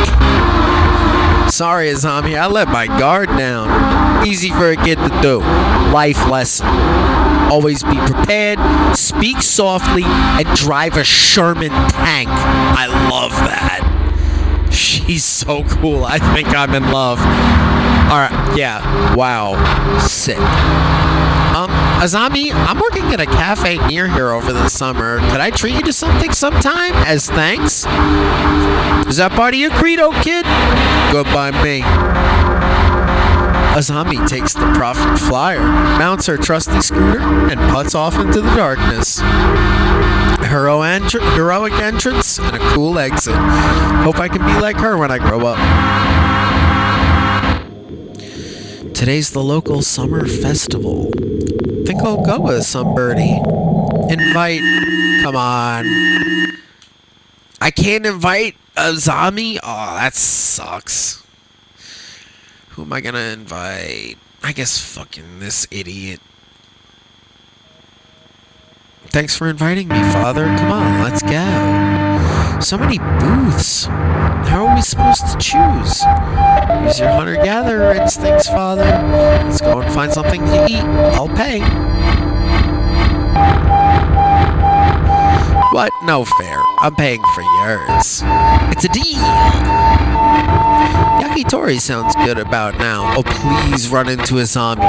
Sorry, Azami, I let my guard down. Easy for a kid to do. Life lesson. Always be prepared, speak softly, and drive a Sherman tank. I love that. She's so cool. I think I'm in love. Alright, yeah. Wow. Sick. Azami, I'm working at a cafe near here over the summer. Could I treat you to something sometime as thanks? Is that part of your credo, kid? Good by me. Azami takes the profit flyer, mounts her trusty scooter, and putts off into the darkness. Heroic entrance and a cool exit. Hope I can be like her when I grow up. Today's the local summer festival. Think I'll go with some birdie. Invite. Come on. I can't invite Azami? Oh, that sucks. Who am I gonna invite? I guess fucking this idiot. Thanks for inviting me, Father. Come on, let's go. So many booths. How are we supposed to choose? Use your hunter-gatherer instincts, Father. Let's go and find something to eat. I'll pay. What? No fair. I'm paying for yours. It's a deal. Yakitori sounds good about now. Oh, please run into Azami.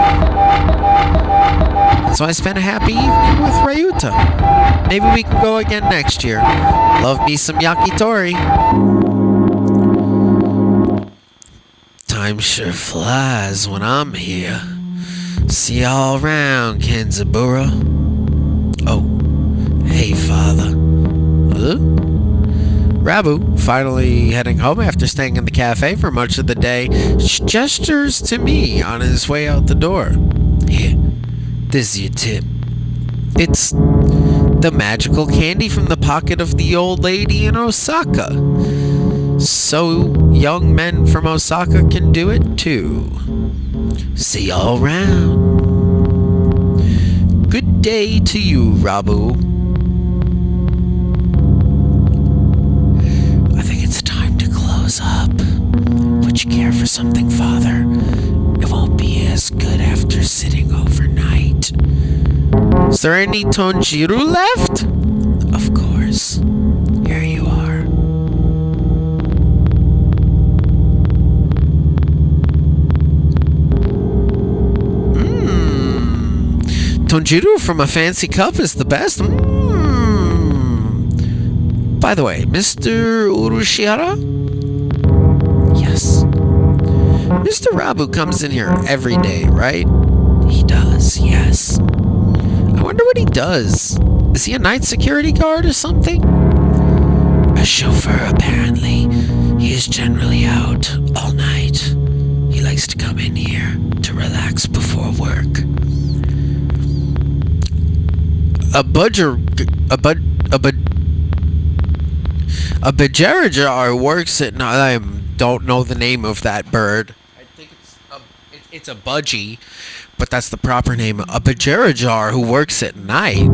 So I spent a happy evening with Ryuta. Maybe we can go again next year. Love me some yakitori. Time sure flies when I'm here. See y'all around, Kenzaburo. Oh, hey, father. Rabu, finally heading home after staying in the cafe for much of the day, gestures to me on his way out the door. Here, this is your tip. It's the magical candy from the pocket of the old lady in Osaka. So young men from Osaka can do it too. See y'all around. Good day to you, Rabu. I think it's time to close up. Would you care for something, Father? It won't be as good after sitting overnight. Is there any Tonjiru left? Of course. Here you are. Tonjiru from a fancy cup is the best. By the way, Mr. Urushihara? Yes. Mr. Rabu comes in here every day, right? He does, yes. I wonder what he does. Is he a night security guard or something? A chauffeur, apparently. He is generally out all night. He likes to come in here to relax before work. A Bajarajar works at night. I don't know the name of that bird. I think it's a budgie, but that's the proper name. A Bajarajar who works at night.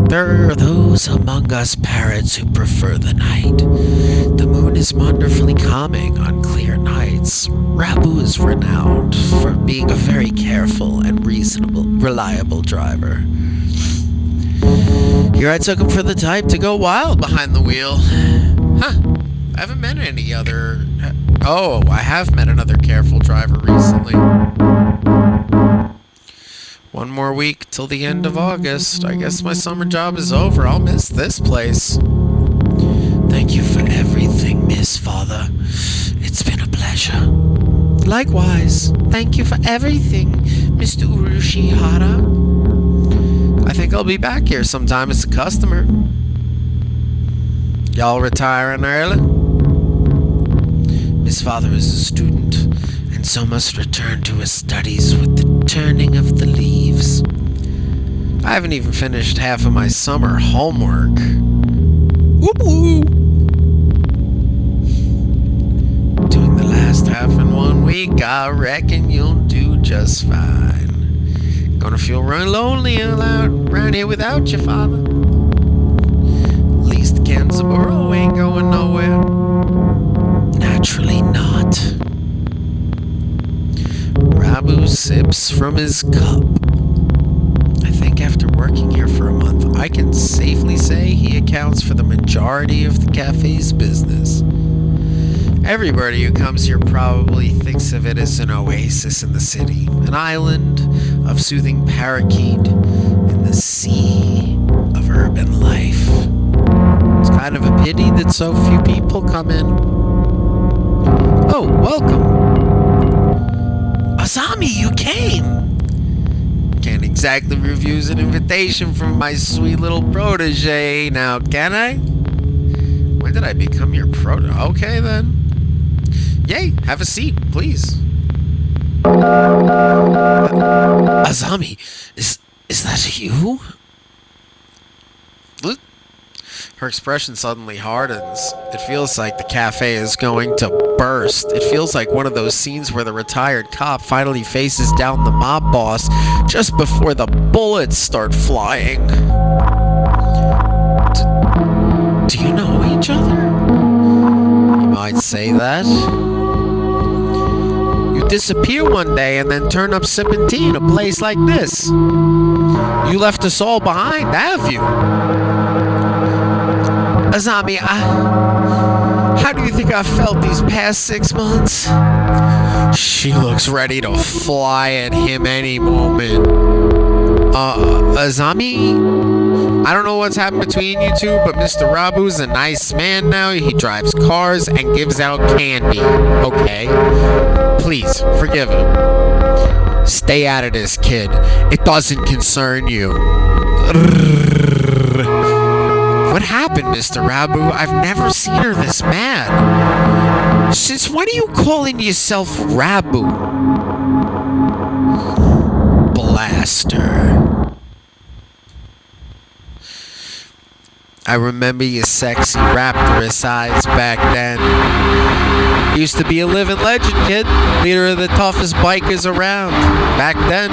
There are those among us parrots who prefer the night. The moon is wonderfully calming on clear nights. Rabu is renowned for being a very careful and reliable driver. Here I took him for the type to go wild behind the wheel. Huh. I haven't met any other... Oh, I have met another careful driver recently. One more week till the end of August. I guess my summer job is over. I'll miss this place. Thank you for everything, Miss Father. It's been a pleasure. Likewise. Thank you for everything, Mr. Urushihara. I think I'll be back here sometime as a customer. Y'all retiring early? Miss Father is a student, and so must return to his studies with the turning of the leaves. I haven't even finished half of my summer homework. Whoop-woo! Doing the last half in 1 week, I reckon you'll do just fine. Gonna feel real lonely around here without you, Father. At least Kenzaburo ain't going nowhere. Naturally not. Rabu sips from his cup. I think after working here for a month, I can safely say he accounts for the majority of the cafe's business. Everybody who comes here probably thinks of it as an oasis in the city, an island of soothing parakeet in the sea of urban life. It's kind of a pity that so few people come in. Oh, welcome. Asami, you came! Can't exactly refuse an invitation from my sweet little protege now, can I? When did I become your Okay, then. Yay, have a seat, please. Azami, is that you? Her expression suddenly hardens. It feels like the cafe is going to burst. It feels like one of those scenes where the retired cop finally faces down the mob boss just before the bullets start flying. Do you know each other? You might say that. You disappear one day and then turn up sipping tea in a place like this. You left us all behind, have you? Azami, how do you think I felt these past 6 months? She looks ready to fly at him any moment. Azami? I don't know what's happened between you two, but Mr. Rabu's a nice man now. He drives cars and gives out candy. Okay? Please, forgive him. Stay out of this, kid. It doesn't concern you. What happened, Mr. Rabu? I've never seen her this mad. Since when are you calling yourself Rabu? Blaster. I remember your sexy raptorous eyes back then. You used to be a living legend, kid. Leader of the toughest bikers around. Back then,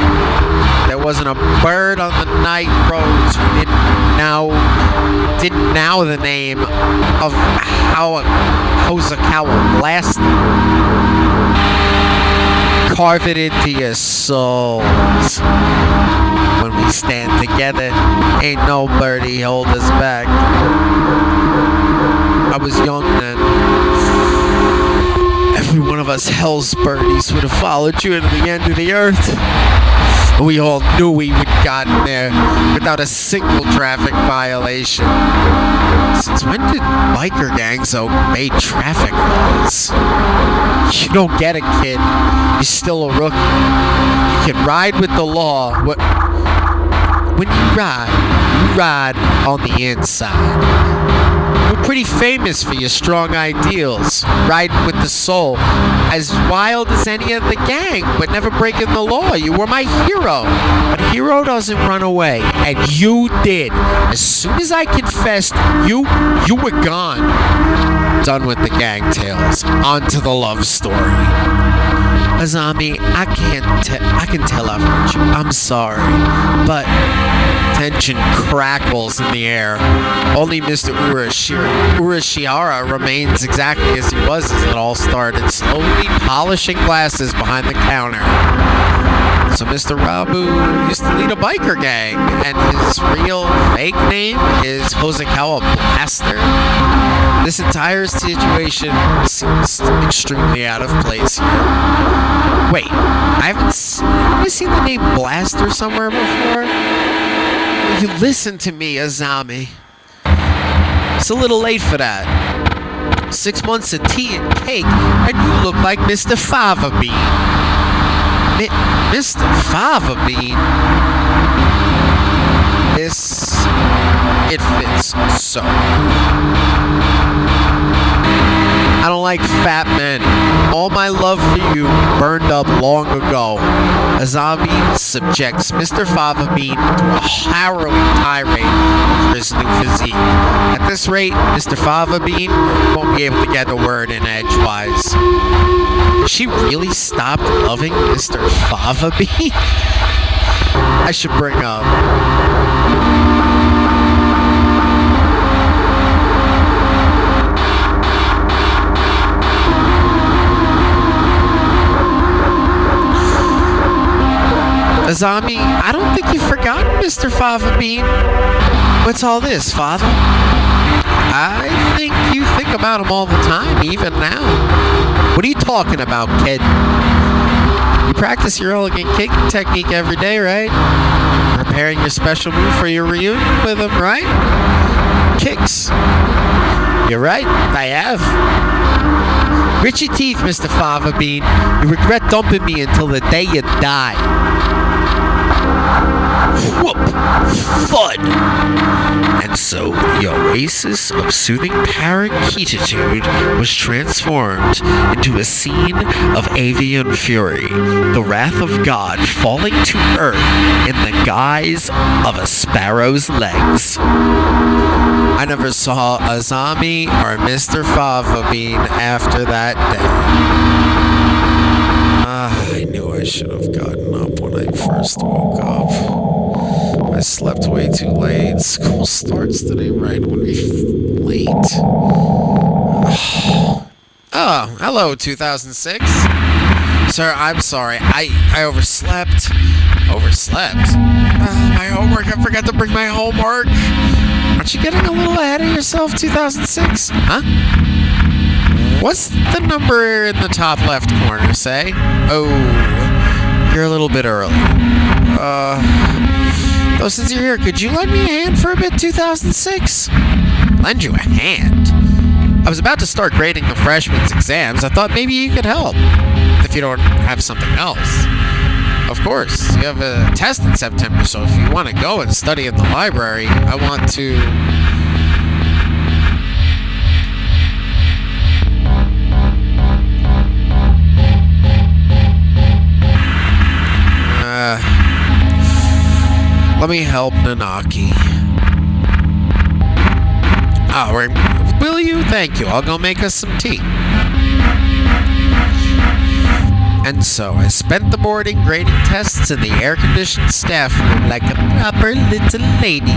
there wasn't a bird on the night roads who didn't know the name of Hosokawa Blaster. Carve it into your souls. When we stand together, ain't no birdie hold us back. I was young then. Every one of us hell's birdies would have followed you to the end of the earth. We all knew we would have gotten there without a single traffic violation. Since when did biker gangs obey traffic laws? You don't get it, kid. You're still a rookie. You can ride with the law. When you ride on the inside. You're pretty famous for your strong ideals, riding with the soul, as wild as any of the gang, but never breaking the law. You were my hero. But a hero doesn't run away, and you did. As soon as I confessed, you were gone. Done with the gang tales. On to the love story. Azami, I can tell I've hurt you. I'm sorry, but tension crackles in the air. Only Mr. Urashiara remains exactly as he was as it all started, slowly polishing glasses behind the counter. So Mr. Rabu used to lead a biker gang, and his real fake name is Hosokawa Blaster. This entire situation seems extremely out of place here. Wait, have I seen the name Blaster somewhere before? You listen to me, Azami. It's a little late for that. 6 months of tea and cake, and you look like Mr. Fava Bean. Mr. Fava Bean? It fits so. I don't like fat men. All my love for you burned up long ago. Azami subjects Mr. Fava Bean to a harrowing tirade over his new physique. At this rate, Mr. Fava Bean won't be able to get a word in edgewise. Has she really stopped loving Mr. Fava Bean? I should bring up. Azami, I don't think you've forgotten Mr. Fava Bean. What's all this, Father? I think you think about him all the time, even now. What are you talking about, kid? You practice your elegant kicking technique every day, right? Preparing your special move for your reunion with him, right? Kicks. You're right, I have. Grit your teeth, Mr. Fava Bean. You regret dumping me until the day you die. Whoop! Thud! And so the oasis of soothing paraketitude was transformed into a scene of avian fury, the wrath of God falling to earth in the guise of a sparrow's legs. I never saw Azami or Mr. Fava Bean after that day. I knew I should have gotten up when I first woke up. I slept way too late. School starts today right when we late. Oh, hello, 2006. Sir, I'm sorry. I overslept. Overslept? My homework. I forgot to bring my homework. Aren't you getting a little ahead of yourself, 2006? Huh? What's the number in the top left corner, say? Oh, you're a little bit early. Though since you're here, could you lend me a hand for a bit, 2006? Lend you a hand? I was about to start grading the freshmen's exams. I thought maybe you could help. If you don't have something else. Of course, you have a test in September, so if you want to go and study in the library, I want to... let me help Nanaki. Oh, will you? Thank you. I'll go make us some tea. And so I spent the morning grading tests in the air-conditioned staff room like a proper little lady.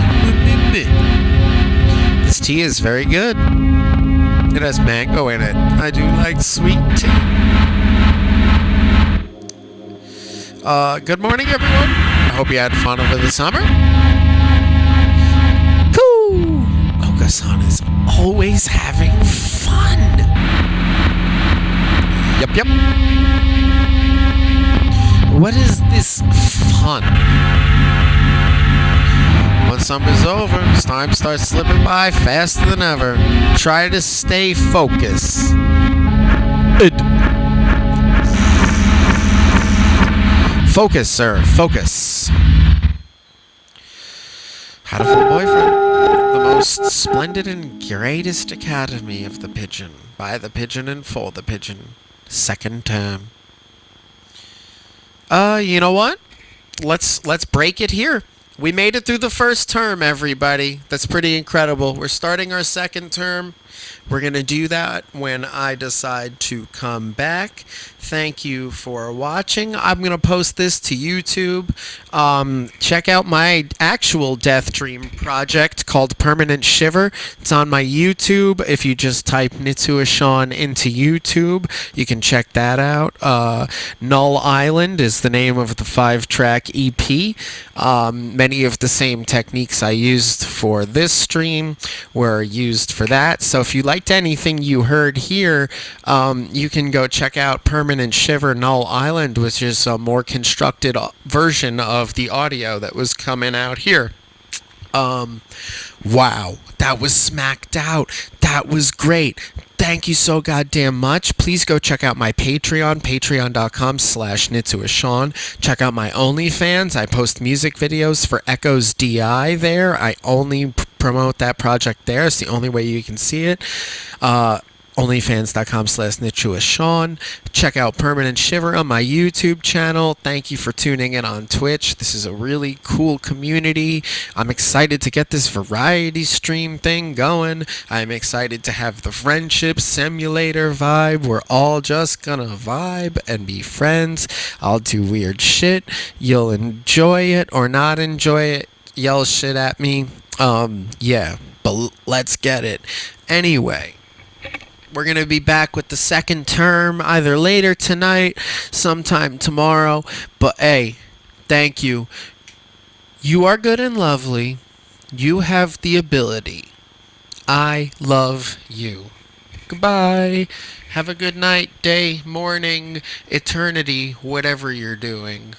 This tea is very good. It has mango in it. I do like sweet tea. Good morning, everyone. I hope you had fun over the summer. Cool. Okasan is always having fun. Yep. What is this fun? When summer's over, time starts slipping by faster than ever. Try to stay focused. Focus, sir. Focus. Hatoful Boyfriend, the most splendid and greatest academy of the pigeon. By the pigeon and for the pigeon. Second term. You know what? Let's break it here. We made it through the first term, everybody. That's pretty incredible. We're starting our second term. We're going to do that when I decide to come back. Thank you for watching. I'm going to post this to YouTube. Check out my actual Death Dream project called Permanent Shiver. It's on my YouTube. If you just type Nitsuashan into YouTube, you can check that out. Null Island is the name of the 5-track EP. Many of the same techniques I used for this stream were used for that. So if you liked anything you heard here, you can go check out Permanent Shiver Null Island, which is a more constructed version of the audio that was coming out here. Wow, that was smacked out. That was great. Thank you so goddamn much. Please go check out my Patreon, patreon.com/Nitsuashan. Check out my OnlyFans. I post music videos for Echoes DI there. I only promote that project there. It's the only way you can see it. OnlyFans.com/Nitsuashan. Check out Permanent Shiver on my YouTube channel. Thank you for tuning in on Twitch. This is a really cool community. I'm excited to get this variety stream thing going. I'm excited to have the friendship simulator vibe. We're all just gonna vibe and be friends. I'll do weird shit. You'll enjoy it or not enjoy it. Yell shit at me. Yeah, but let's get it. Anyway. We're going to be back with the second term either later tonight, sometime tomorrow. But hey, thank you. You are good and lovely. You have the ability. I love you. Goodbye. Have a good night, day, morning, eternity, whatever you're doing.